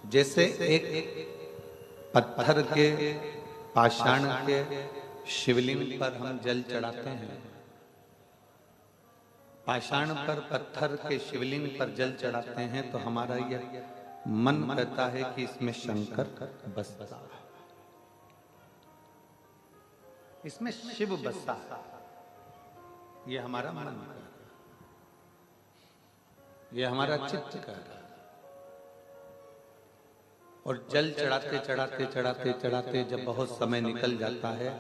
जैसे एक पत्थर के पाषाण के शिवलिंग पर हम जल चढ़ाते हैं, पाषाण पर पत्थर के शिवलिंग पर जल चढ़ाते हैं, तो हमारा यह मन कहता है कि इसमें शंकर बसता है, इसमें शिव बसा है। ये हमारा मन कर रहा है, ये हमारा चित्त कर रहा है। और जल चढ़ाते चढ़ाते चढ़ाते चढ़ाते जब बहुत समय निकल जाता है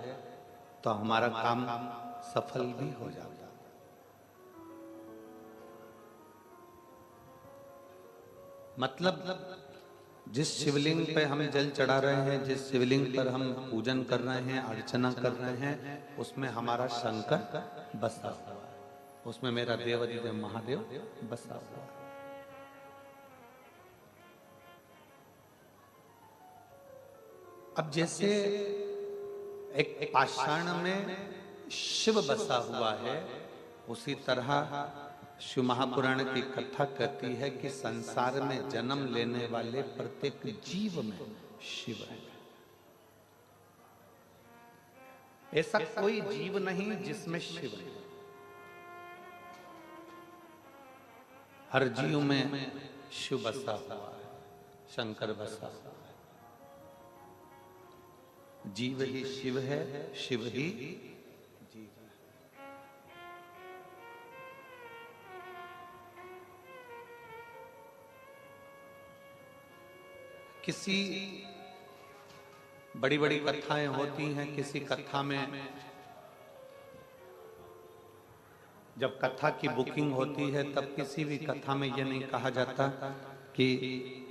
तो हमारा काम सफल भी हो जाता है। मतलब जिस शिवलिंग पे हम जल चढ़ा रहे हैं, जिस शिवलिंग पर हम पूजन कर रहे हैं, अर्चना कर रहे हैं, उसमें हमारा शंकर बसा हुआ है, उसमें मेरा देवाधिदेव महादेव बसा हुआ है। अब जैसे एक पाषाण में शिव बसा हुआ है, उसी तरह शिव महापुराण की कथा कहती है कि संसार में जन्म लेने वाले प्रत्येक जीव में शिव है। ऐसा कोई जीव नहीं जिसमें शिव है। हर जीव में शिव बसा हुआ है, शंकर बसा हुआ है। जीव ही शिव है, शिव ही जीव है। किसी बड़ी बड़ी कथाएं होती हैं, किसी कथा में जब कथा की बुकिंग होती है तब किसी भी कथा में यह नहीं कहा जाता कि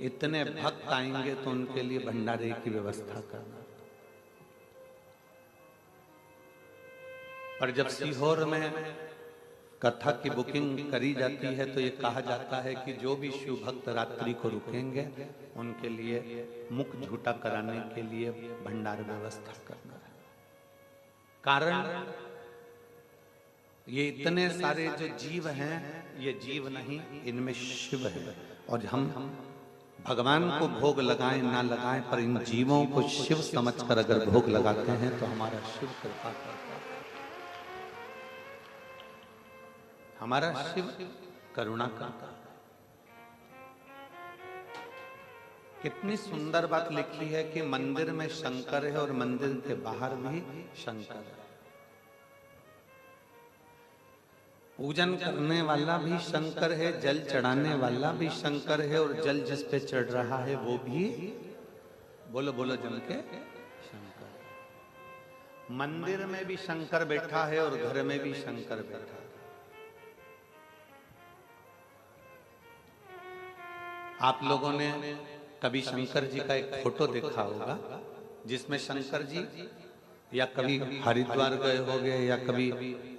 इतने भक्त आएंगे तो उनके लिए भंडारे की व्यवस्था करना। पर जब सीहोर में कथा की बुकिंग करी जाती है तो ये कहा जाता है कि जो भी शिव भक्त रात्रि को रुकेंगे उनके लिए मुख झूठा कराने के लिए भंडार व्यवस्था करना है। कारण ये इतने सारे जो जीव हैं, ये जीव नहीं, इनमें शिव है। और हम भगवान को भोग लगाएं ना लगाएं, पर इन जीवों को शिव समझकर अगर भोग लगाते हैं तो हमारा शिव कृपा करता है, हमारा शिव करुणा करता है। कितनी सुंदर बात लिखी है कि मंदिर में शंकर है और मंदिर के बाहर भी शंकर है। पूजन करने वाला भी शंकर है, जल चढ़ाने वाला भी शंकर है, और जल जिस पे चढ़ रहा है वो भी बोलो बोलो जम के शंकर है। मंदिर में भी शंकर बैठा है और घर में भी शंकर बैठा है। आप लोगों ने कभी शंकर जी का एक फोटो देखा होगा जिसमें शंकर जी या कभी हरिद्वार गए होंगे, या कभी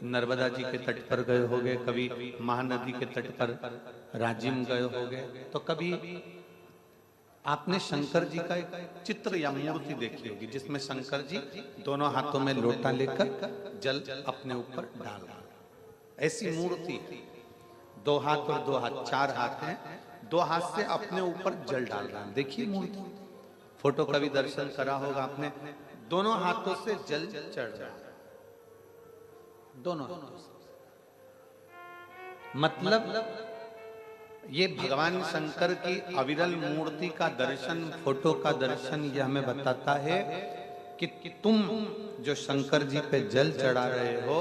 नर्मदा जी के तट पर गए होंगे, कभी महानदी के तट पर राजिम गए होंगे, तो कभी आपने शंकर जी का एक चित्र या मूर्ति देखी होगी जिसमें शंकर जी दोनों हाथों में लोटा लेकर जल अपने ऊपर डाल रहे हैं। ऐसी मूर्ति है, दो हाथ और दो हाथ, चार हाथ हैं, दो हाथ से अपने ऊपर जल डाल रहा है। देखिए मूर्ति, फोटो कभी दर्शन करा होगा आपने, दोनों हाथों से जल चढ़ रहा है, दोनों हाथों से। मतलब ये भगवान शंकर की अविरल मूर्ति का दर्शन, फोटो का दर्शन, ये हमें बताता है कि तुम जो शंकर जी पे जल चढ़ा रहे हो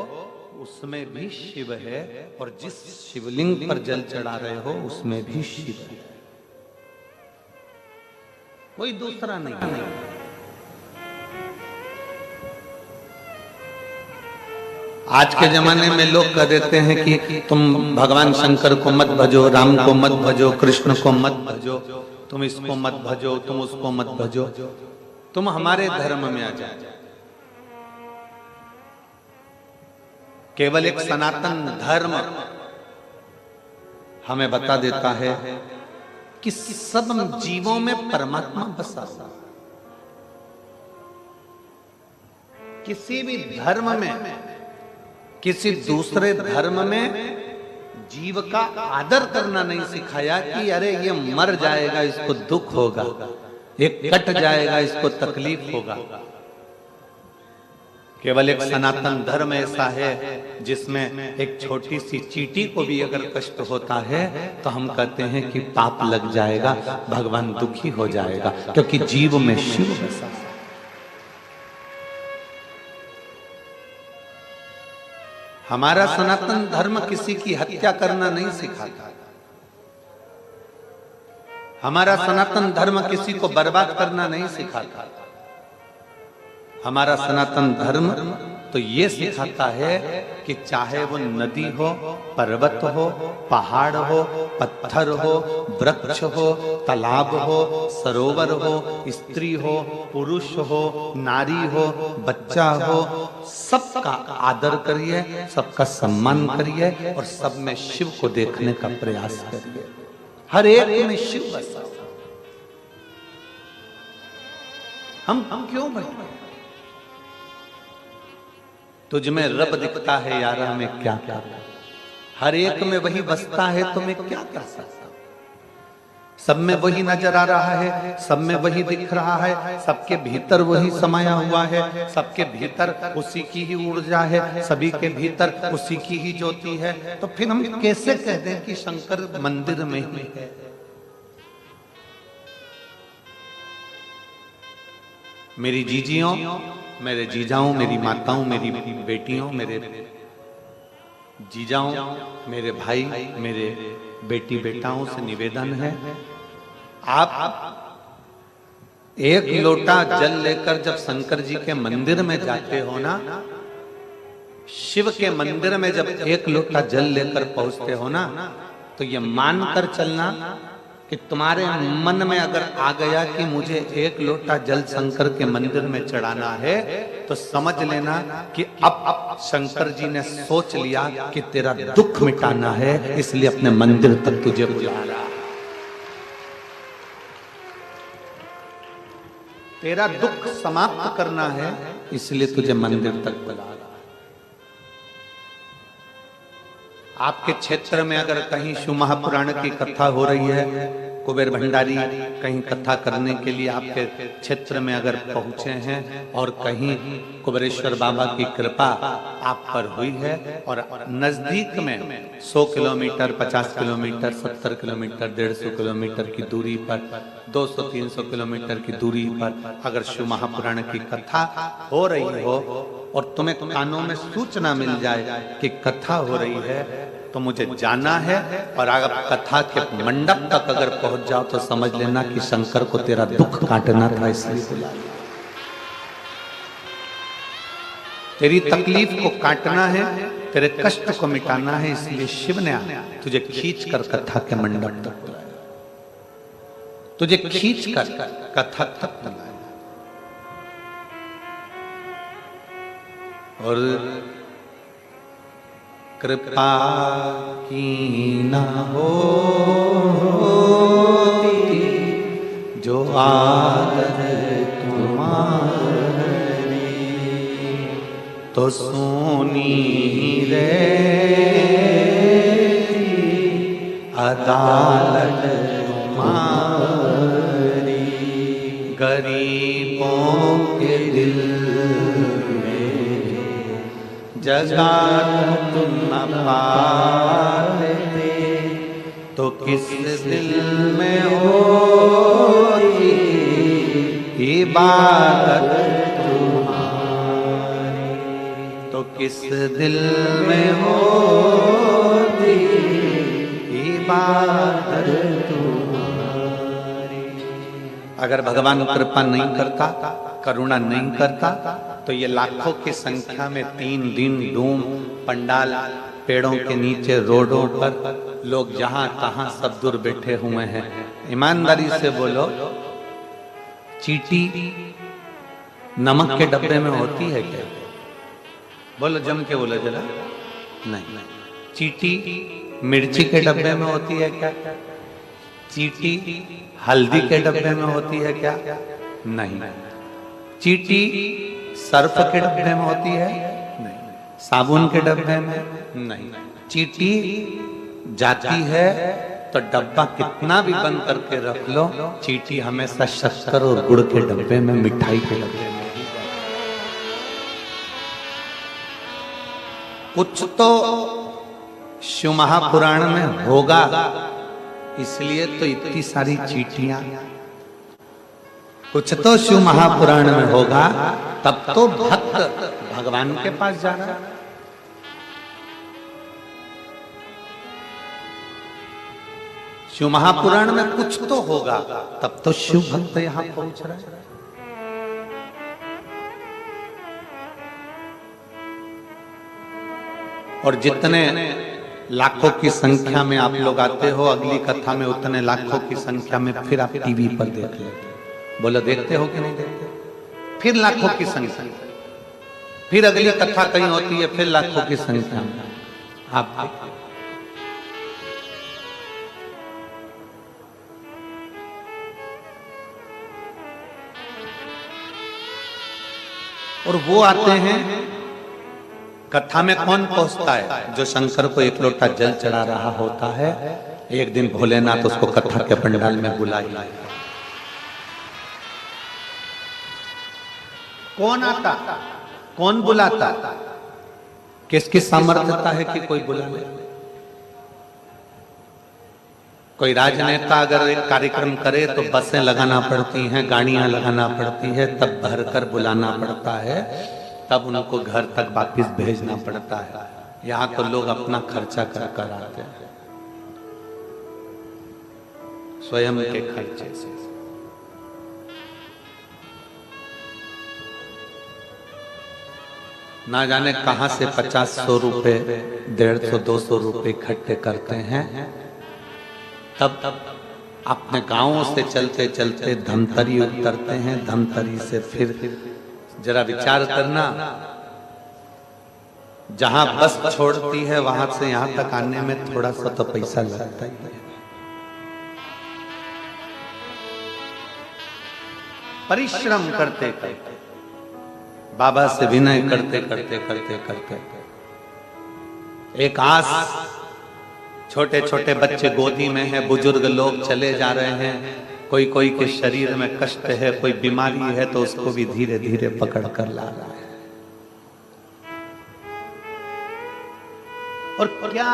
उसमें भी शिव है, और जिस शिवलिंग पर जल चढ़ा रहे हो उसमें भी शिव है, कोई दूसरा नहीं। आज के जमाने में लोग कह देते हैं कि तुम भगवान शंकर को मत भजो, राम को मत भजो, कृष्ण को मत भजो, तुम इसको मत भजो, तुम उसको मत भजो, तुम हमारे धर्म में आ जाओ। केवल एक सनातन धर्म हमें बता देता है कि सब जीवों में परमात्मा बसा। किसी भी धर्म में, किसी दूसरे धर्म में जीव का आदर करना नहीं सिखाया कि अरे ये मर जाएगा, इसको दुख होगा, ये कट जाएगा, इसको तकलीफ होगा। केवल एक सनातन धर्म ऐसा है जिसमें एक छोटी सी चींटी को भी अगर कष्ट होता है तो हम कहते हैं कि पाप लग जाएगा, भगवान दुखी हो जाएगा, क्योंकि जीव में शिव बसा। हमारा सनातन धर्म किसी की हत्या करना नहीं सिखाता। हमारा सनातन धर्म किसी को बर्बाद करना नहीं सिखाता। हमारा सनातन धर्म तो ये सिखाता है कि चाहे वो नदी हो, पर्वत हो, पहाड़ हो, पत्थर हो, वृक्ष हो, तालाब हो, सरोवर हो, स्त्री हो, पुरुष हो, नारी हो, बच्चा हो, सबका आदर करिए, सबका सम्मान करिए और सब में शिव को देखने का प्रयास करिए। हर एक में शिव बसा। हम क्यों बैठे? तुझ में रब दिखता है यारा, में क्या क्या, हर एक में वही बसता है तो मैं क्या कर सकता हूं। सब में वही नजर आ रहा है, सब में वही दिख रहा है, सबके भीतर वही समाया हुआ है, सबके भीतर उसी की ही ऊर्जा है, सभी के भीतर उसी की ही ज्योति है। तो फिर हम कैसे कह दें कि शंकर मंदिर में ही है? मेरी जीजियों, मेरे जीजाओं, मेरी माताओं, मेरी बेटियों, मेरे जीजाओं, मेरे भाई, मेरे बेटी बेटाओं से निवेदन है, आप एक लोटा जल लेकर जब शंकर जी के मंदिर में जाते हो ना, शिव के मंदिर में जब एक लोटा जल लेकर पहुंचते हो ना, तो ये मानकर चलना कि तुम्हारे मन में अगर आ गया कि मुझे एक लोटा जल शंकर के मंदिर में चढ़ाना है, तो समझ लेना कि अब शंकर जी ने सोच लिया कि तेरा दुख मिटाना है, इसलिए अपने मंदिर तक तुझे बुला रहा है। तेरा दुख समाप्त करना है, इसलिए तुझे मंदिर तक बुला रहा है। आपके क्षेत्र में अगर कहीं शिव महापुराण की कथा हो रही है, कुबेर भंडारी कहीं कथा करने के लिए आपके क्षेत्र में अगर पहुंचे हैं और कहीं कुबेरेश्वर बाबा की कृपा आप पर हुई है और नजदीक में 100 किलोमीटर, 50 किलोमीटर, 70 किलोमीटर, 150 किलोमीटर की दूरी पर, 200-300 किलोमीटर की दूरी पर अगर शिव महापुराण की कथा हो रही हो और तुम्हें कानों में सूचना मिल जाए कि कथा हो रही है, तो मुझे जाना है। और अगर कथा के मंडप तक अगर पहुंच जाओ तो समझ लेना कि शंकर को तेरा दुख काटना था, इसलिए बुला लिया। तेरी तकलीफ को काटना है, तेरे कष्ट को मिटाना है, इसलिए शिव ने तुझे खींच कर कथा के मंडप तक बुलाया, तुझे खींच कर कथा तक बुलाया। और कृपा की न होती जो आदत तुम्हारी, तो सोनी रे अदालत तुम्हारी, गरीबों के दिल जगा तुम न पाते, तो किस दिल में होती इबादत तुम्हारी, तो किस दिल में होती इबादत तुम्हारी। अगर भगवान कृपा नहीं करता, करुणा नहीं करता, तो ये लाखों की संख्या में 3 दिन डूम पंडाल, पेड़ों के नीचे, रोडों पर लोग जहां तहां सब दूर बैठे हुए हैं। ईमानदारी से बोलो, चींटी नमक के डब्बे में होती है क्या? बोलो, जम के बोलो जरा। नहीं। चींटी मिर्ची के डब्बे में होती है क्या? चींटी हल्दी के डब्बे में होती है क्या? नहीं। चींटी सर्फ के डब्बे में होती है? नहीं। साबुन के डब्बे में? नहीं। चींटी जाती है तो डब्बा कितना भी बंद करके रख लो, चींटी हमेशा शक्कर और गुड़ के डब्बे में, मिठाई के डब्बे में। कुछ तो शिव महापुराण में होगा, इसलिए तो इतनी सारी चींटियां। कुछ तो शिव महापुराण में होगा, तब तो भक्त भगवान के पास जा रहा है। शिव महापुराण में कुछ तो होगा, तब तो शिव भक्त यहां पहुंच रहा है। और जितने लाखों की संख्या में आप लोग आते हो अगली कथा में, उतने लाखों की संख्या में फिर आप टीवी पर देख लेते हो। बोलो देखते हो कि नहीं देखते? फिर लाखों की संख्या, फिर अगली कथा कहीं होती है, फिर लाखों की संख्या में आप। और वो आते हैं, कथा में कौन पहुंचता है? जो शंकर को एक लोटा जल चढ़ा रहा होता है। एक दिन भोलेनाथ उसको कथा के पंडाल में बुलाए। कौन आता, कौन बुलाता, किसकी सामर्थ्यता है कि कोई बुला ले? कोई राजनेता अगर एक कार्यक्रम करे तो बसें लगाना पड़ती हैं, गाड़ियां लगाना पड़ती है, तब भरकर बुलाना पड़ता है, तब उनको घर तक वापिस भेजना पड़ता है। यहाँ तो लोग अपना खर्चा कर आते हैं, स्वयं के खर्चे से। ना जाने कहां से 50-100 रुपए, 150-200 रुपए इकट्ठे करते हैं, तब अपने गांवों से चलते चलते धमतरी उतरते हैं। धमतरी से फिर जरा विचार करना, जहां बस छोड़ती है वहां से यहां तक आने में थोड़ा सा तो पैसा लगता ही है। परिश्रम करते करते, बाबा से विनय करते करते करते करते, एक आस, छोटे छोटे बच्चे गोदी में हैं, बुजुर्ग लोग चले जा रहे हैं, कोई कोई के शरीर में कष्ट है, कोई बीमारी है, तो उसको भी धीरे धीरे पकड़ कर ला रहा है। और क्या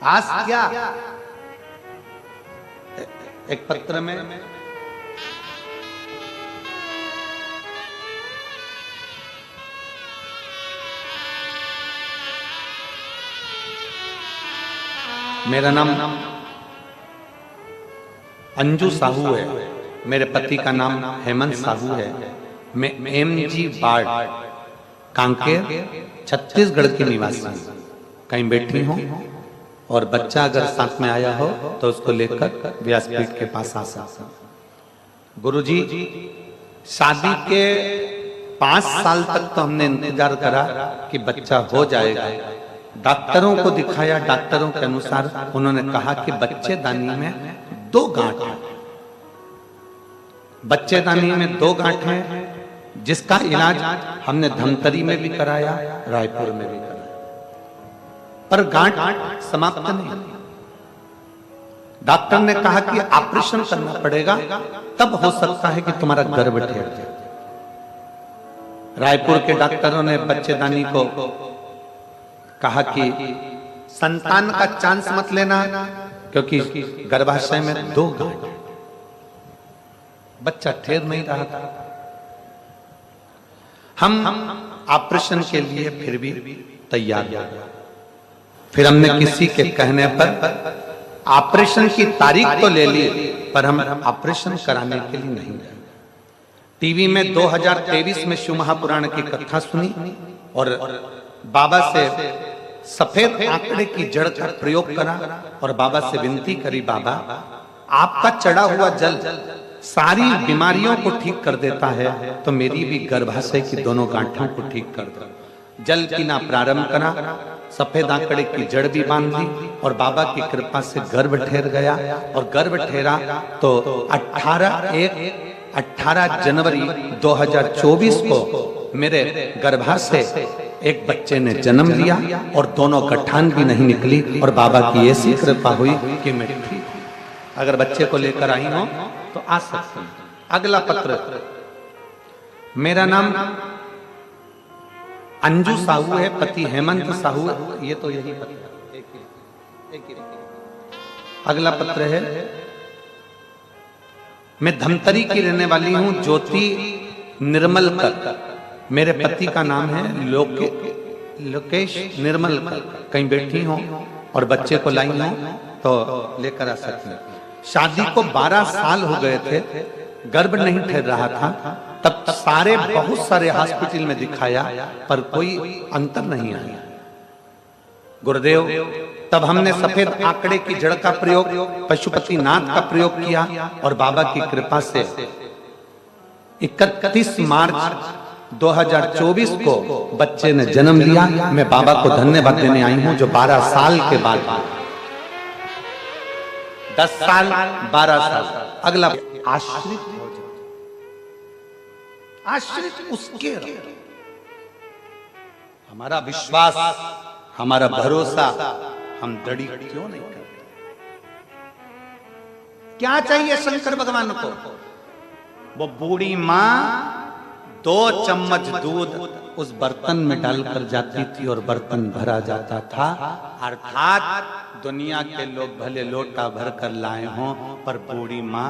आस क्या? एक पत्र में मेरा नाम अंजू साहू है, मेरे पति का नाम हेमंत साहू है। मैं MG वार्ड कांकेर छत्तीसगढ़ की निवासी हूँ। कहीं बैठी हूँ और बच्चा अगर साथ में आया हो तो उसको लेकर व्यासपीठ के पास आ सकता। गुरुजी, शादी के 5 साल तक तो हमने इंतजार करा कि बच्चा हो जाएगा। डॉक्टरों को दिखाया, डॉक्टरों के अनुसार उन्होंने कहा कि बच्चेदानी में 2 गांठ है। बच्चेदानी में 2 गांठ है, जिसका इलाज हमने धमतरी में भी कराया, रायपुर में भी कराया, पर गांठ समाप्त नहीं। डॉक्टर ने कहा कि ऑपरेशन करना पड़ेगा, तब हो सकता है कि तुम्हारा गर्भ ठहर जाए। रायपुर के डॉक्टरों ने बच्चेदानी को कहा कि संतान का चांस मत लेना, क्योंकि गर्भाशय में 2 गांठ, बच्चा ठहर नहीं रहा था। हम ऑपरेशन के लिए फिर भी तैयार हो गए। फिर हमने किसी के कहने पर ऑपरेशन की तारीख तो ले ली, पर हम ऑपरेशन कराने के लिए नहीं गए। टीवी में 2023 में शिव महापुराण की कथा सुनी और बाबा से सफेद आंकड़े की जड़ का प्रयोग करा और बाबा से विनती करी, बाबा आपका चढ़ा हुआ जल सारी बीमारियों को ठीक कर देता है, तो मेरी भी गर्भाशय की दोनों गांठों को ठीक कर दो। जल पीना प्रारंभ करा, सफेद आंकड़े की जड़ भी बांध दी और बाबा की कृपा से गर्भ ठहर गया। और गर्भ ठहरा तो 18 जनवरी 2024 को मेरे गर्भाशय एक बच्चे ने जन्म लिया और दोनों गठान भी नहीं निकली और बाबा की ऐसी कृपा हुई कि मैं ठीक। अगर बच्चे को लेकर आई हो तो आ सकते हैं। अगला पत्र, मेरा नाम अंजू साहू है, पति हेमंत साहू है। ये तो यही पत्र है। अगला पत्र है, मैं धमतरी की रहने वाली हूं, ज्योति निर्मलकर। मेरे पति का नाम है लोकेश निर्मलकर। कहीं बैठी हो और बच्चे को लाई हो तो लेकर आ सकते हैं। शादी को 12 साल हो गए थे, गर्भ नहीं ठहर रहा था। तब बहुत सारे हॉस्पिटल में दिखाया पर कोई अंतर नहीं आया। गुरुदेव, तब हमने सफेद आंकड़े की जड़ का प्रयोग, पशुपतिनाथ का प्रयोग किया और बाबा की कृपा से 31 मार्च 2024 को बच्चे ने जन्म लिया। मैं बाबा को धन्यवाद देने आई हूं जो 12 साल के बाद, 10 साल 12 साल। अगला, आश्रित हो जाओ, आश्रित उसके रहो। हमारा विश्वास, हमारा भरोसा हम दृढ़ क्यों नहीं करते? क्या चाहिए शंकर भगवान को? वो बूढ़ी मां 2 चम्मच दूध उस बर्तन में डालकर जाती थी और बर्तन भरा जाता था। अर्थात दुनिया के लोग भले लोटा भर कर लाए हों, पर बूढ़ी माँ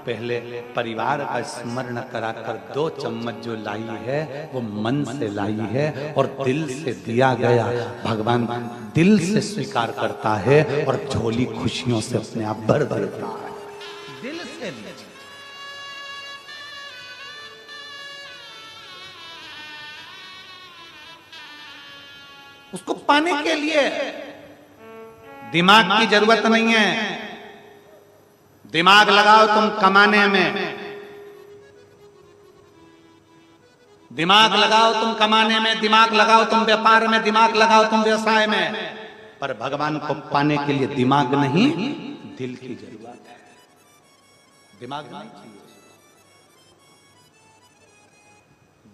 पहले परिवार का स्मरण कराकर 2 चम्मच जो लाई है वो मन से लाई है और दिल से दिया गया भगवान दिल से स्वीकार करता है और झोली खुशियों से अपने आप भर देता है। दिल से उसको पाने के लिए दिमाग की जरूरत नहीं है। दिमाग लगाओ तुम कमाने में, दिमाग लगाओ तुम कमाने में, दिमाग लगाओ तुम व्यापार में, दिमाग लगाओ तुम व्यवसाय में, पर भगवान को पाने के लिए दिमाग नहीं, दिल की जरूरत है। दिमाग नहीं चाहिए,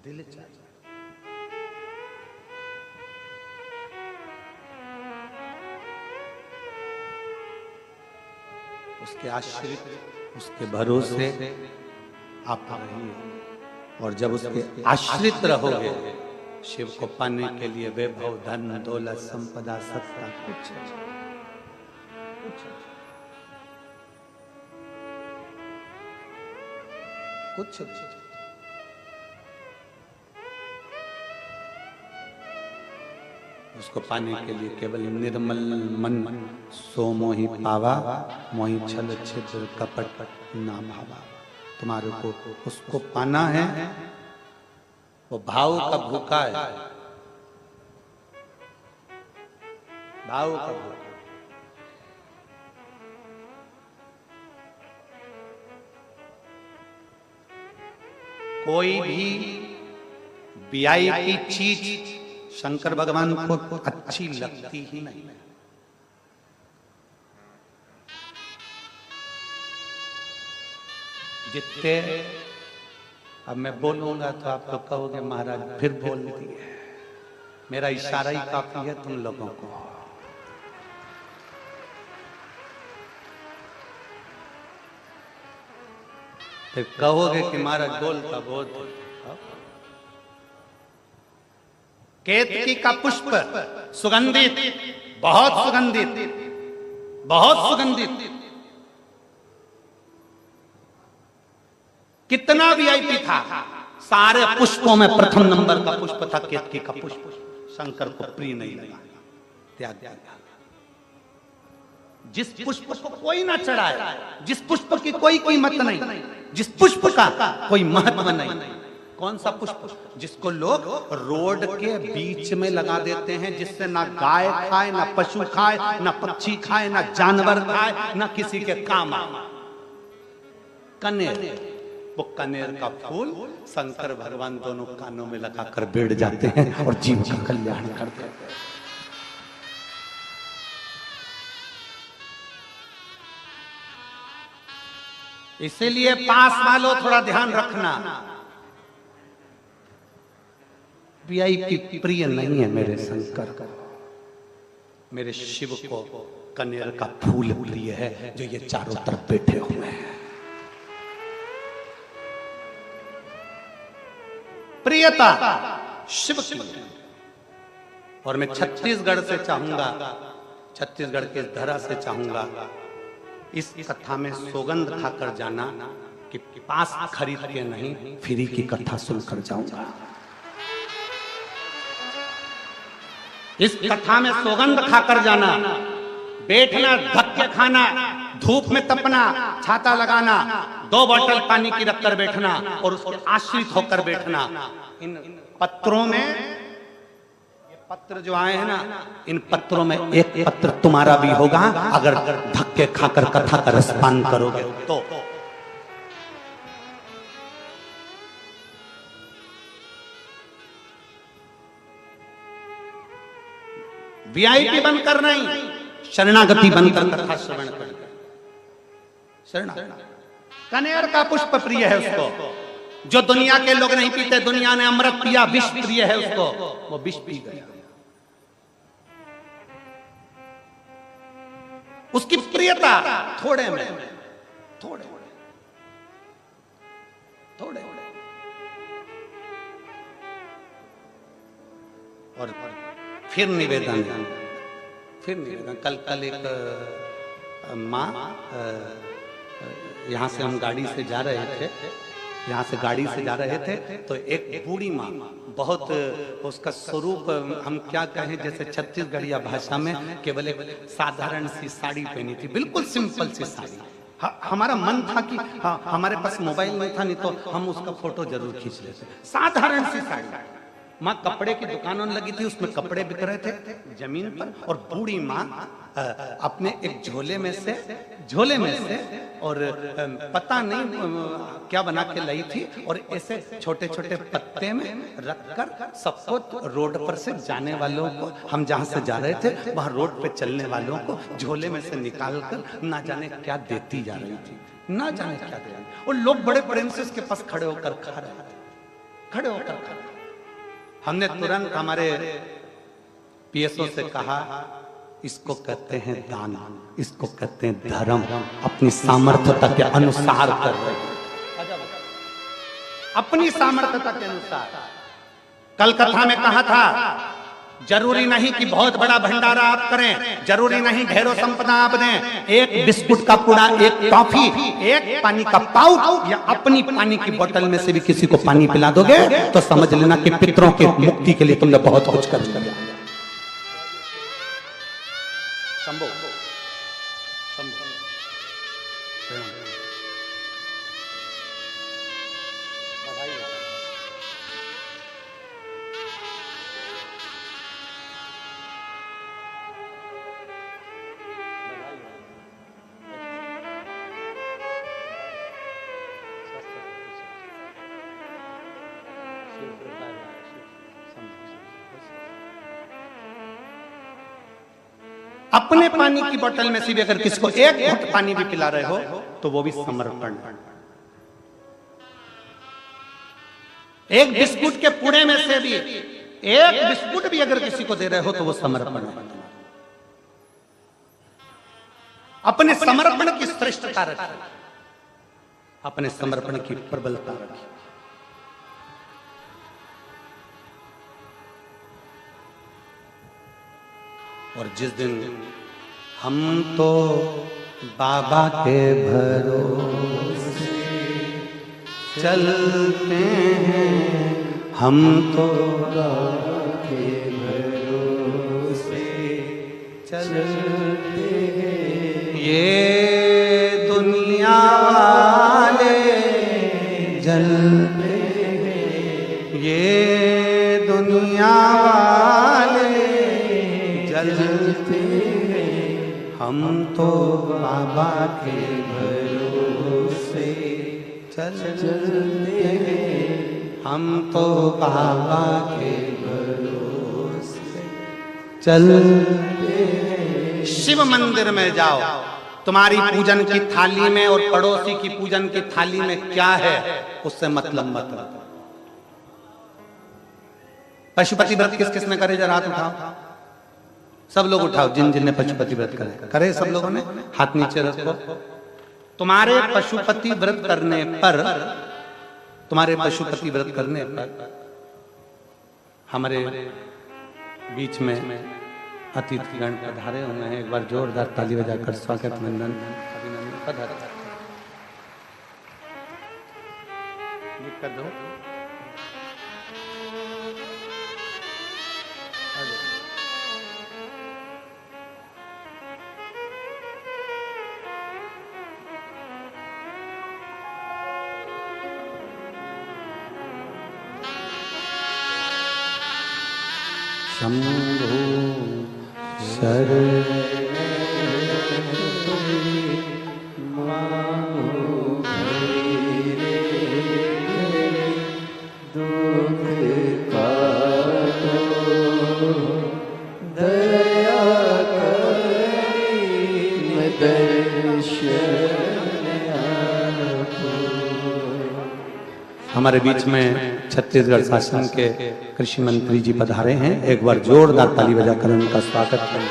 दिल चाहिए। उसके आश्रित, उसके भरोसे आप रहिए और जब उसके आश्रित रहोगे, शिव को पाने के लिए वैभव, धन, दौलत, संपदा, सत्ता कुछ उसको पाने के लिए केवल निर्मल मन सो मोहि पावा, मोहि छल छिद्र कपट ना भावा। तुम्हारे को उसको पाना है, वो भाव का भूखा है, भाव का भूखा। कोई भी वीआईपी चीज शंकर भगवान को अच्छी लगती ही नहीं। जितने अब मैं बोलूंगा तो आप लोग कहोगे महाराज फिर बोल दिए, मेरा इशारा ही काफी है तुम लोगों को। फिर कहोगे कि महाराज बोलता बहुत। केतकी का पुष्प सुगंधित, बहुत सुगंधित, बहुत सुगंधित। कितना वीआईपी था, सारे पुष्पों में प्रथम नंबर का पुष्प था केतकी का पुष्प। शंकर को प्रिय नहीं लगा, त्याग दिया। जिस पुष्प को कोई ना चढ़ाए, जिस पुष्प की कोई कीमत नहीं, जिस पुष्प का कोई महत्व नहीं। कौन सा पुष्प? जिसको लोग रोड के बीच में लगा देते हैं, जिससे ना गाय खाए, ना पशु खाए, ना पक्षी खाए, ना जानवर खाए, ना किसी के काम आए। कनेर, वो कनेर का फूल शंकर भगवान दोनों कानों में लगाकर बैठ जाते हैं और जीव का कल्याण करते हैं। इसीलिए पास वालों थोड़ा ध्यान रखना, वीआईपी प्रिय नहीं है मेरे शंकर, मेरे शिव को कनेर का फूल प्रिय है, जो ये चारों तरफ बैठे हुए हैं। प्रियता शिव की। और मैं छत्तीसगढ़ से चाहूंगा, छत्तीसगढ़ के धरा से चाहूंगा, इस कथा में सौगंध खाकर जाना कि पास खरीद के नहीं, फ्री की कथा सुनकर जाऊंगा। इस कथा में सौगंध खाकर जाना, बैठना, धक्के खाना, धूप में तपना, छाता लगाना, 2 बोतल पानी की रखकर बैठना और उसके आश्रित होकर बैठना। इन पत्रों में, ये पत्र जो आए हैं ना, इन पत्रों में एक पत्र तुम्हारा भी होगा अगर धक्के खाकर कथा का रसपान करोगे तो। वीआईपी बनकर नहीं, शरणागति बनकर कथा श्रवण कर। शरणागति कनेर का पुष्प प्रिय है उसको, जो दुनिया के लोग नहीं पीते। दुनिया ने अमृत पिया, विष प्रिय है उसको, वो विष पी गया। उसकी प्रियता थोड़े में, थोड़े थोड़े। और फिर निवेदन, कल एक माँ, यहाँ से हम गाड़ी से जा रहे थे, यहाँ से गाड़ी से जा रहे थे तो एक बूढ़ी माँ, बहुत उसका स्वरूप हम क्या कहें, जैसे छत्तीसगढ़िया भाषा में केवल एक साधारण सी साड़ी पहनी थी, बिल्कुल सिंपल सी साड़ी। हमारा मन था कि हमारे पास मोबाइल नहीं था, नहीं तो हम उसका फोटो जरूर खींच लेते। साधारण सी साड़ी। माँ कपड़े की दुकानों लगी थी, उसमें कपड़े बिक रहे थे जमीन पर, और बूढ़ी माँ अपने एक झोले में से और पता नहीं क्या बना के लाई थी, और ऐसे छोटे छोटे पत्ते में रखकर सबको रोड पर से जाने वालों को, हम जहाँ से जा रहे थे वहाँ रोड पे चलने वालों को झोले में से निकाल कर ना जाने क्या देती जा रही थी, ना जाने क्या दे रही। और लोग बड़े प्रेम से उसके पास खड़े होकर खा रहे थे, खड़े होकर खा रहे। हमने तुरंत हमारे पीएसओ से कहा, इसको कहते हैं दान, इसको कहते हैं धर्म, अपनी सामर्थ्यता के अनुसार कर रहे हैं, अपनी सामर्थ्यता के अनुसार। कल कथा में कहा था, जरूरी नहीं कि बहुत बड़ा भंडारा आप करें, जरूरी नहीं ढेरों संपदा आप दें। एक बिस्कुट का पुड़ा, एक टॉफी, एक पानी का पाउच या अपनी पानी की बोतल में से भी किसी को पानी पिला दोगे तो समझ लेना कि पितरों की मुक्ति के लिए तुमने बहुत कुछ कर दिया। शंभो अपने पानी की बोतल में से भी अगर किसी को एक घुट पानी भी पिला रहे हो तो वो भी समर्पण। एक बिस्कुट के पुड़े में से भी एक बिस्कुट भी अगर किसी को दे रहे हो तो वो समर्पण है। अपने समर्पण की श्रेष्ठता रखी, अपने समर्पण की प्रबलता रखी। और जिस दिन हम तो बाबा के भरोसे चलते हैं, हम तो बाबा के भरोसे चलते हैं, ये दुनिया वाले जलते हैं, ये दुनिया चलते हैं, हम तो बाबा के भरोसे चलते हैं, हम तो बाबा के भरोसे चलते हैं। शिव मंदिर में जाओ, तुम्हारी पूजन की थाली में और पड़ोसी की पूजन की थाली में क्या है उससे मतलब मत रखो। पशुपति व्रत किस किसने करे जरा हाथ उठाओ, सब लोग उठाओ जिन जिन ने पशुपति व्रत करे सब लोगों ने हाथ नीचे रखो। तुम्हारे पशुपति व्रत करने पर, तुम्हारे पशुपति व्रत करने पर हमारे बीच में अतिथिगण पधारे हुए हैं। एक बार जोरदार ताली बजाकर स्वागत वंदन अभिनंदन पधारे। कर दो शंभो शरण हमारे बीच में छत्तीसगढ़ शासन के कृषि मंत्री जी पधारे हैं। एक बार जोरदार ताली बजाकर उनका स्वागत करें।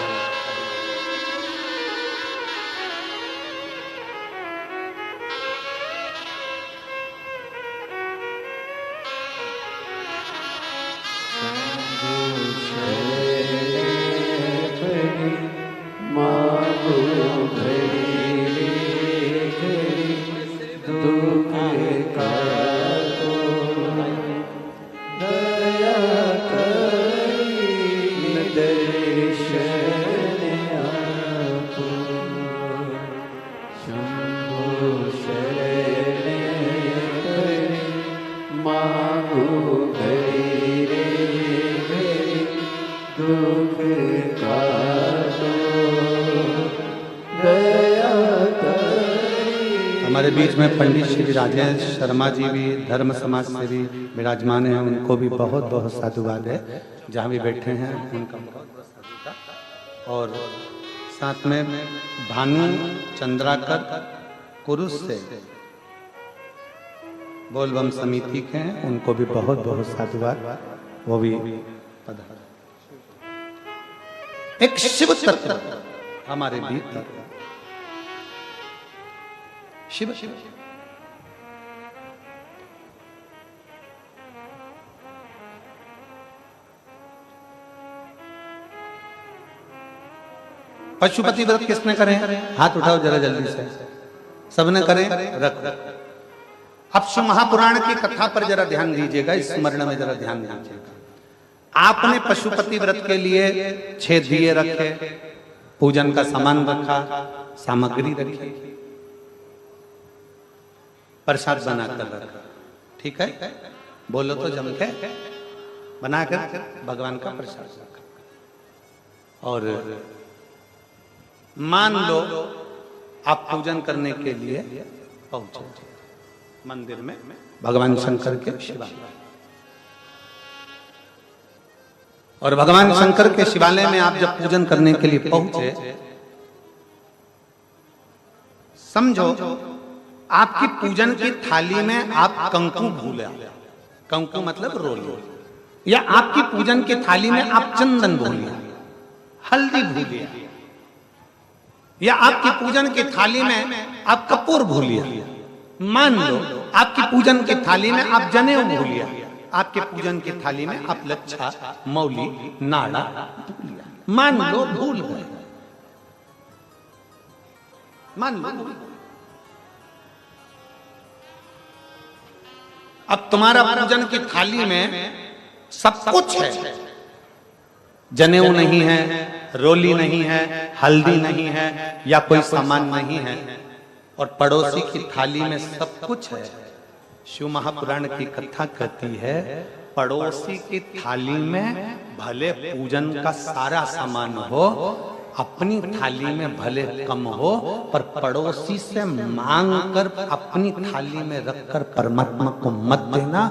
हमारे बीच में पंडित श्री राजेश शर्मा जी भी धर्म समाज से भी विराजमान हैं, उनको भी बहुत बहुत साधुवाद है। जहाँ भी बैठे हैं उनका बहुत बहुत साधुवाद। और साथ में भानु चंद्राकर कुरुस से बोलबम समिति के हैं, उनको भी बहुत बहुत साधुवाद। वो भी एक शिव तत्व हमारे भीतर शिव शिव पशुपति व्रत किसने करे? हाथ उठाओ जरा जल्दी से, सबने करे। रख अब शिव महापुराण की कथा पर जरा ध्यान दीजिएगा, इस स्मरण में जरा ध्यान दीजिएगा। आपने पशुपति व्रत के लिए 6 दिए रखे, पूजन का सामान रखा, सामग्री रखी, प्रसाद बनाकर रखा। ठीक है, बोलो तो जम के बनाकर भगवान का प्रसाद रखा। और मान लो आप पूजन करने के लिए पहुंचे मंदिर में, भगवान शंकर के शिवालय, और भगवान शंकर के शिवालय में आप जब पूजन करने के लिए पहुंचे, समझो आपकी पूजन की थाली में आप कंकु भूले, कंकु मतलब रोली, या आपकी पूजन की थाली में आप चंदन भूलिया, हल्दी भूलिया, या आपकी पूजन की थाली में आप कपूर भूलिया। मान लो आपकी पूजन की थाली में आप जनेऊ भूलिया, आपके पूजन की थाली में आप लच्छा, मौली, नाड़ा भूलिया। मान लो भूल गए, मान लो। अब तुम्हारा पूजन की थाली में सब कुछ है, जनेऊ नहीं है, रोली नहीं है, हल्दी नहीं है, या कोई सामान नहीं है, और पड़ोसी की थाली में सब कुछ है। शिव महापुराण की कथा कहती है, पड़ोसी की थाली में भले पूजन का सारा सामान हो, अपनी थाली में भले कम हो, पर पड़ोसी से मांगकर अपनी थाली में रखकर परमात्मा को मत देना।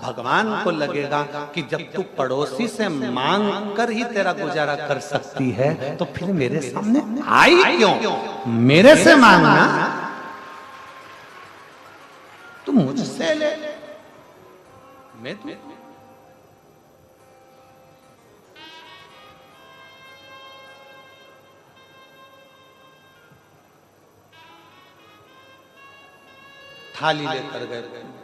भगवान को लगेगा कि जब तू पड़ोसी से मांगकर ही तेरा गुजारा कर सकती है, तो फिर मेरे सामने आई क्यों? मेरे से मांगना, तू मुझसे ले। मैं थाली लेकर गए,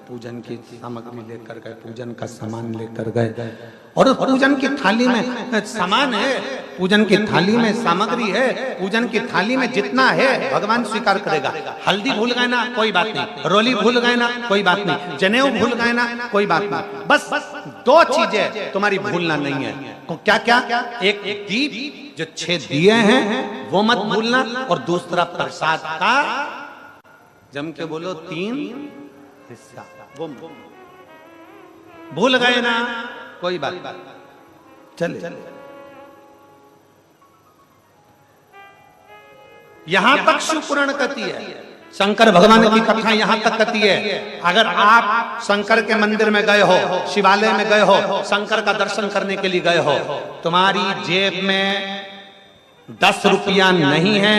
पूजन की सामग्री लेकर गए, पूजन का सामान लेकर गए, और उस पूजन की थाली में सामान है, पूजन की थाली में सामग्री है, पूजन की थाली में जितना है भगवान स्वीकार करेगा। हल्दी भूल गए ना, कोई बात नहीं, रोली भूल गए ना, कोई बात नहीं, जनेऊ भूल गए ना, कोई बात नहीं, बस दो चीजें तुम्हारी भूलना नहीं है। क्या क्या? एक दीप, जो 6 दिए हैं वो मत भूलना, और दूसरा प्रसाद का, जम के बोलो, 3 हिस्सा, वो भूल गए ना, कोई बात चले। यहां तक शिवपुराण कहती है, शंकर भगवान की कथा यहां तक कहती है। अगर आप शंकर के मंदिर में गए हो, शिवालय में गए हो, शंकर का दर्शन करने के लिए गए हो, तुम्हारी जेब में 10 रुपया नहीं है,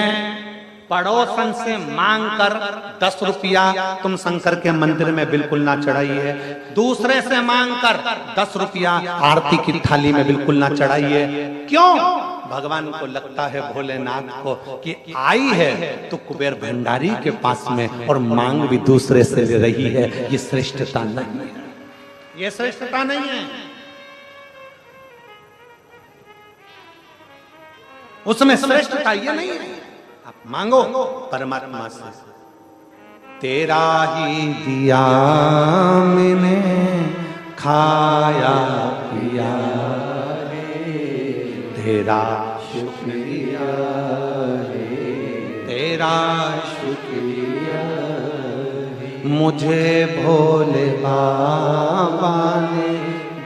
पड़ोसन से मांग कर 10 रुपया तुम शंकर के मंदिर में बिल्कुल ना चढ़ाइए। दूसरे से मांग कर 10 रुपया आरती की थाली में बिल्कुल ना चढ़ाइए। क्यों? भगवान को लगता है, भोलेनाथ को, कि आई है तो कुबेर भंडारी के पास में, और मांग भी दूसरे से ले रही है। ये श्रेष्ठता नहीं है, ये श्रेष्ठता नहीं है। उसमें श्रेष्ठता ये नहीं है। आप मांगो परमात्मा से, तेरा ही दिया मैंने खाया पिया रे, तेरा शुक्रिया रे, तेरा शुक्रिया रे, मुझे भोले बाबा ने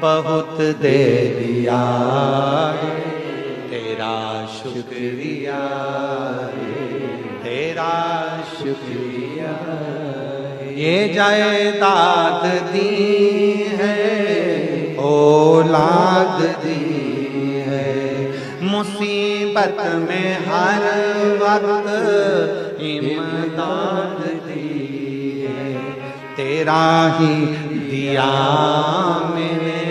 बहुत दे दिया रे, तेरा शुक्रिया रे, तेरा शुक्रिया। ये जायदाद दी है, औलाद दी है, मुसीबत में हर वक्त इमदाद दी है, तेरा ही दिया मैंने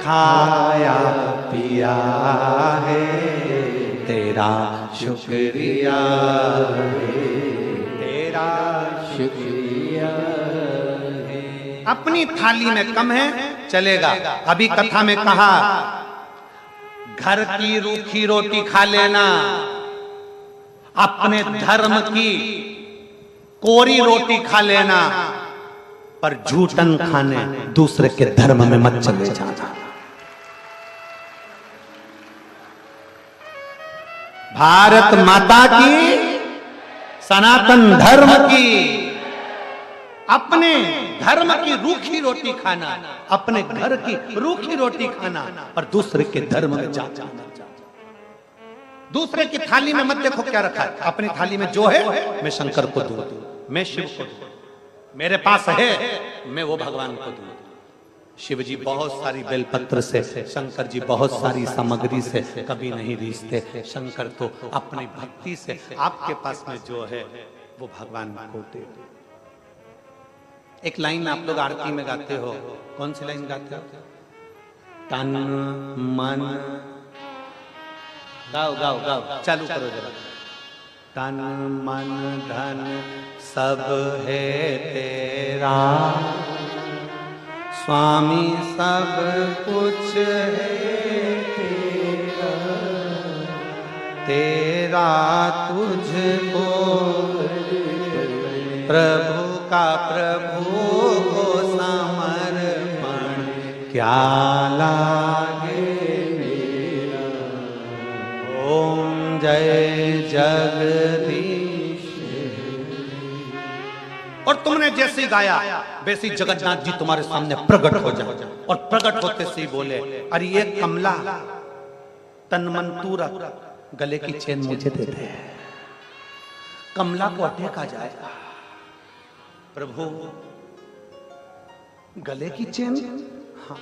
खाया पिया है, तेरा शुक्रिया है, तेरा शुक्रिया है। अपनी थाली में कम है चलेगा। अभी कथा में कहा, घर की रूखी रोटी खा लेना, अपने धर्म की कोरी रोटी खा लेना, पर झूठन खाने दूसरे के धर्म में मत चले जाना। भारत माता की, सनातन धर्म की, अपने धर्म की रूखी रोटी खाना, अपने घर की रूखी रोटी खाना, और दूसरे के धर्म में जाना। दूसरे की थाली में मत देखो क्या रखा है। अपनी थाली में जो है, मैं शंकर को दूं, मैं शिव को दूं, मेरे पास है, मैं वो भगवान को दूं। शिव जी बहुत सारी बेलपत्र से, शंकर जी बहुत सारी सामग्री से कभी नहीं रीझते। शंकर तो अपनी भक्ति से आपके पास में जो है वो भगवान को दे। एक लाइन आप लोग आरती में गाते हो, कौन सी लाइन गाते हो? तन मन, गाओ गाओ गाओ, चालू करो जरा। तन मन धन सब है तेरा, स्वामी सब कुछ है तेरा, तेरा तुझको प्रभु का प्रभु को समर्पण क्या लागे मेरा। ओम जय जगदीश। और तुमने जैसे गाया वैसे जगन्नाथ जी तुम्हारे सामने प्रकट हो जाए, और प्रकट होते से ही बोले, अरे ये कमला तन्मंतूरा गले की चेन मुझे दे दे। कमला को अटैक आ जाएगा। प्रभु गले की चेन, हाँ,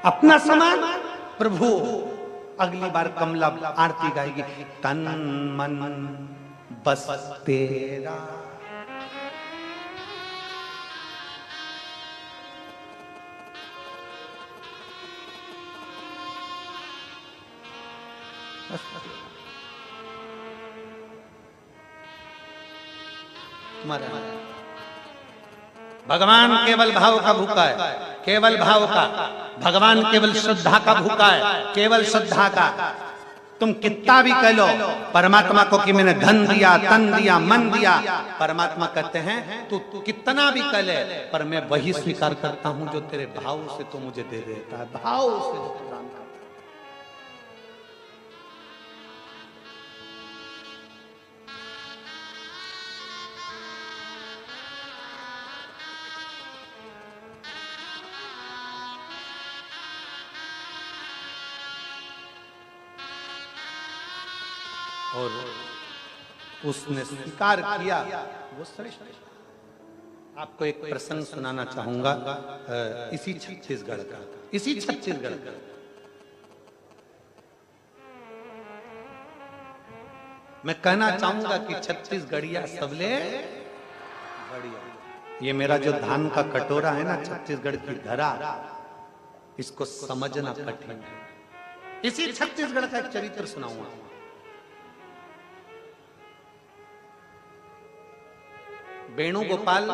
अपना सामान। प्रभु अगली बार कमला आरती गाएगी, तन मन बस तेरा। तुम्हारा भगवान केवल भाव का भूखा है, केवल भाव का। भगवान केवल श्रद्धा का भूखा है, केवल श्रद्धा का। तुम कितना भी कह लो परमात्मा को कि मैंने धन दिया, तन दिया, मन दिया, परमात्मा कहते हैं तू कितना भी कह ले, पर मैं वही स्वीकार करता हूं जो तेरे भाव से तू मुझे दे देता है, भाव से जो प्रदान करता है। और उसने स्वीकार किया, वो श्रेष्ठ। आपको एक प्रसंग सुनाना चाहूंगा इसी छत्तीसगढ़ का, इसी छत्तीसगढ़ का। मैं कहना चाहूंगा कि छत्तीसगढ़िया सबले बढ़िया। ये मेरा जो धान का कटोरा है ना, छत्तीसगढ़ की धरा, इसको समझना कठिन है। इसी छत्तीसगढ़ का एक चरित्र सुनाऊंगा। वेणुगोपाल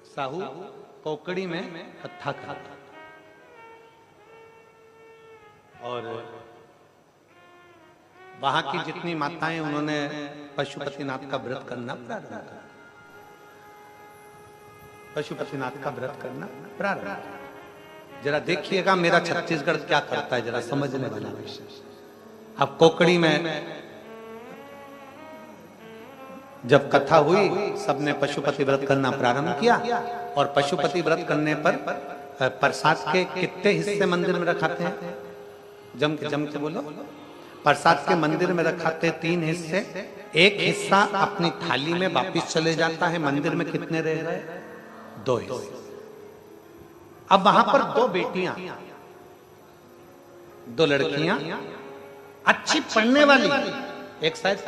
साहू कोकड़ी में कथा करता और वहां की जितनी माताएं, उन्होंने पशुपतिनाथ का व्रत करना प्रारंभ किया। पशुपतिनाथ का व्रत करना प्रारंभ। जरा देखिएगा मेरा छत्तीसगढ़ क्या करता है, जरा समझने वाला विषय। अब कोकड़ी में जब कथा हुई, सबने पशुपति व्रत करना प्रारंभ किया और पशुपति व्रत करने पर प्रसाद के कितने हिस्से मंदिर में रखाते हैं? जम के बोलो। प्रसाद के मंदिर में रखाते 3 हिस्से। एक हिस्सा अपनी थाली में वापिस चले जाता है। मंदिर में कितने रह गए? 2 हिस्से। अब वहां पर 2 बेटियां, 2 लड़कियां अच्छी पढ़ने वाली, एक शायद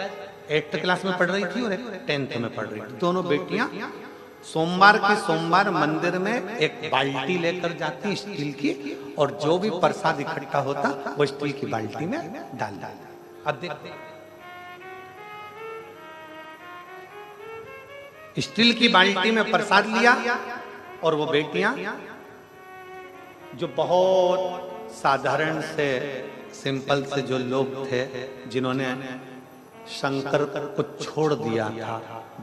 8th क्लास में पढ़ रही थी और एक 10th में पढ़ रही थी। दोनों बेटियां सोमवार के सोमवार मंदिर में एक बाल्टी लेकर जाती स्टील की, और जो भी प्रसाद इकट्ठा होता वो स्टील की बाल्टी में डाल डाल। अब देखते स्टील की बाल्टी में प्रसाद लिया, और वो बेटियां जो बहुत साधारण से सिंपल से जो लोग थे, जिन्होंने शंकर को छोड़ दिया था,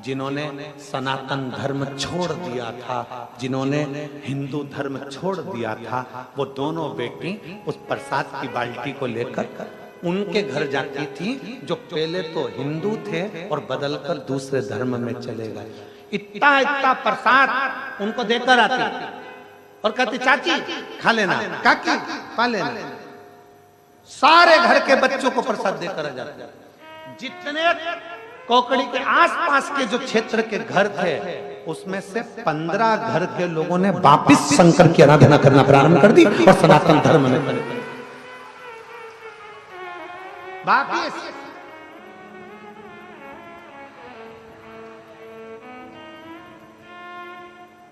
जिन्होंने सनातन धर्म छोड़ दिया था, जिन्होंने हिंदू धर्म छोड़ दिया था, वो दोनों बेटी उस प्रसाद की बाल्टी को लेकर उनके घर जाती थी, जो पहले तो हिंदू थे और बदलकर दूसरे धर्म में चले गए। इतना इतना प्रसाद उनको देकर आती और कहती चाची खा लेना, काकी खा लेना। सारे घर के बच्चों को प्रसाद देकर आ जाते। जितने कोकड़ी के आसपास के जो क्षेत्र के घर थे, उसमें से 15 घर के लोगों ने वापिस शंकर की आराधना करना प्रारंभ कर दी और सनातन धर्म में वापिस।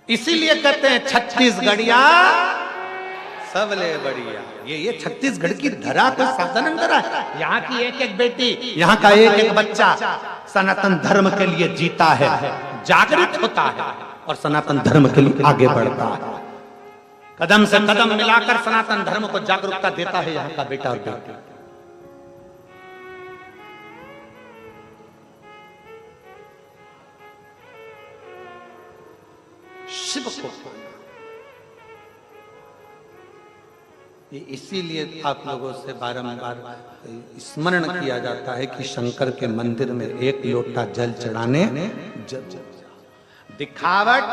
इसीलिए कहते हैं छत्तीसगढ़िया सबले बढ़िया। ये छत्तीसगढ़ की धरा तो साधारण धरा है। यहाँ की एक एक बेटी, यहाँ का एक एक बच्चा सनातन धर्म के लिए जीता है, जागृत होता है और सनातन धर्म के लिए आगे बढ़ता है। कदम से कदम मिलाकर सनातन धर्म को जागरूकता देता है यहाँ का बेटा और बेटी। शिव को इसीलिए आप लोगों से बारंबार स्मरण किया जाता है कि शंकर के मंदिर में 1 लोटा जल चढ़ाने दिखावट,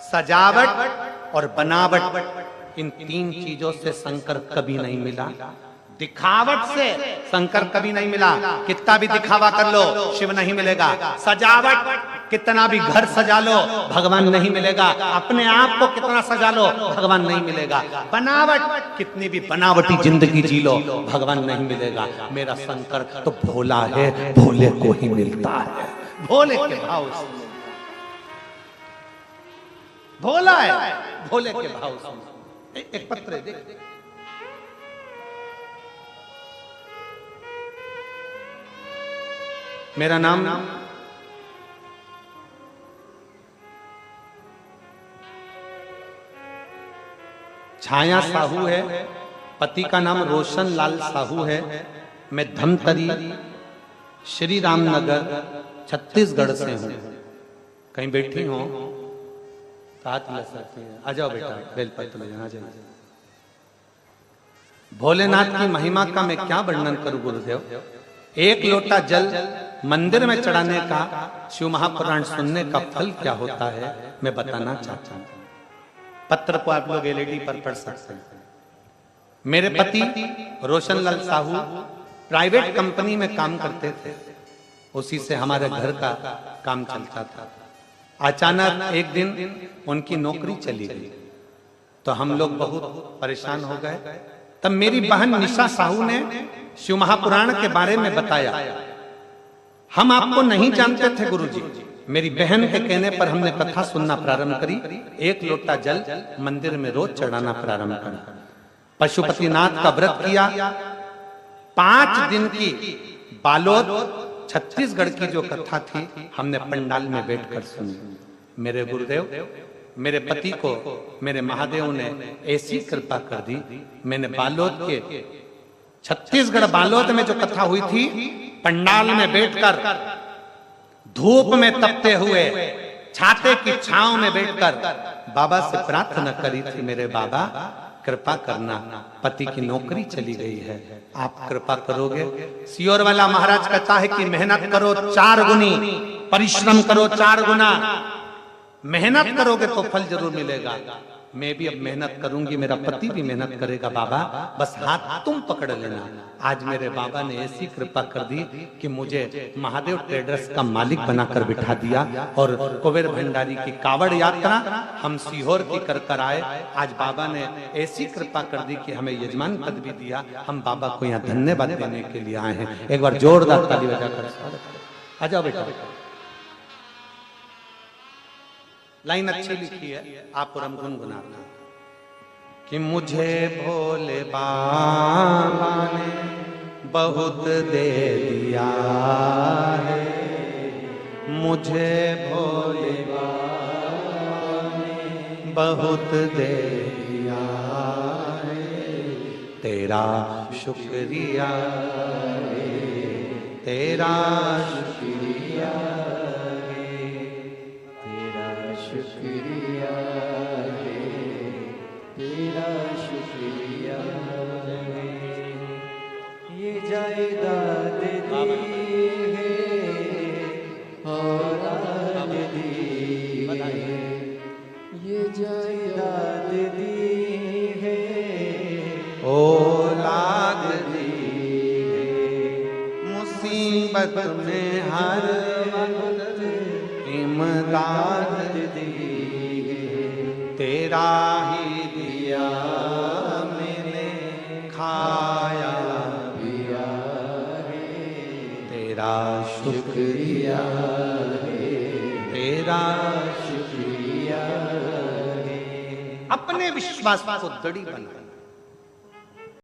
सजावट और बनावट, इन 3 चीजों से शंकर कभी नहीं मिला। दिखावट से शंकर कभी नहीं मिला। कितना भी दिखावा कर लो शिव नहीं मिलेगा। सजावट, कितना भी घर सजा लो भगवान नहीं मिलेगा। अपने आप को कितना सजा लो भगवान नहीं मिलेगा। बनावट, कितनी भी बनावटी जिंदगी जी लो भगवान नहीं मिलेगा। मेरा शंकर तो भोला है, भोले को ही मिलता है। भोले के भाव से भोला है, भोले के भाव से। एक पत्र देख, मेरा नाम छाया साहू है, पति का नाम रोशन लाल साहू है। मैं धमतरी श्री रामनगर छत्तीसगढ़ से हूँ। कहीं बैठी हो तो हाथ मिला सकती है। आ जाओ बेटा, बेलपत्र ले जाना। आ जाओ। भोलेनाथ की महिमा का मैं क्या वर्णन करूं गुरुदेव। एक लोटा जल मंदिर में चढ़ाने का, शिव महापुराण सुनने का फल क्या होता है मैं बताना चाहता हूं। पत्र को आप लोग एलईडी पर पढ़ सकते हैं। मेरे पति रोशनलाल साहू प्राइवेट कंपनी में काम करते थे, उसी से हमारे घर का काम चलता था। अचानक एक दिन उनकी नौकरी चली गई तो हम लोग बहुत परेशान हो गए। तब मेरी बहन निशा साहू ने शिव महापुराण के बारे में बताया। हम आपको नहीं जानते थे गुरुजी। मेरी बहन के कहने पर हमने कथा सुनना प्रारंभ करी। एक लोटा जल मंदिर में रोज चढ़ाना प्रारंभ करा। पशुपतिनाथ का व्रत किया। 5 दिन की बालोद छत्तीसगढ़ की जो कथा थी हमने पंडाल में बैठकर सुनी। मेरे गुरुदेव, मेरे पति को मेरे महादेव ने ऐसी कृपा कर दी। मैंने बालोद के छत्तीसगढ़ बालोद में जो कथा हुई थी, पंडाल में बैठकर धूप में तपते हुए छाते की छांव में बैठकर बाबा से प्रार्थना करी थी, मेरे बाबा कृपा करना, पति की नौकरी चली गई है, आप कृपा करोगे। सियोर वाला महाराज कहता है कि मेहनत करो 4 गुनी, परिश्रम करो 4 गुना। मेहनत करोगे तो फल जरूर मिलेगा। मैं भी अब मेहनत करूंगी, मेरा पति भी मेहनत करेगा बाबा, बस हाथ तुम पकड़ लेना। आज मेरे बाबा ने ऐसी कृपा कर दी कि मुझे महादेव ट्रेडर्स का मालिक बनाकर बिठा दिया और कुबेर भंडारी की कावड़ यात्रा हम सीहोर की कर आए। आज बाबा ने ऐसी कृपा कर दी कि हमें यजमान पद भी दिया। हम बाबा को यहाँ धन्यवाद देने के लिए आए हैं। एक बार जोरदार ताली बजाकर स्वागत करें। आ जाओ बेटा। लाइन अच्छी लिखी है, आप और हम गुनगुनाना कि मुझे भोले बाबा ने बहुत दे दिया है, मुझे भोले बाबा ने बहुत दे दिया है। तेरा शुक्रिया है, तेरा शुक्रिया, शुक्रिया है, तेरा शुक्रिया है। ये जायदाद दी है औलाद दी है, ये जायदाद दी है औलाद दी है। मुसीबत में हर वक्त इमदाद तेरा ही दिया मैंने खाया पिया है। तेरा शुक्रिया है, तेरा शुक्रिया है। अपने विश्वास को दृढ़ बनाए।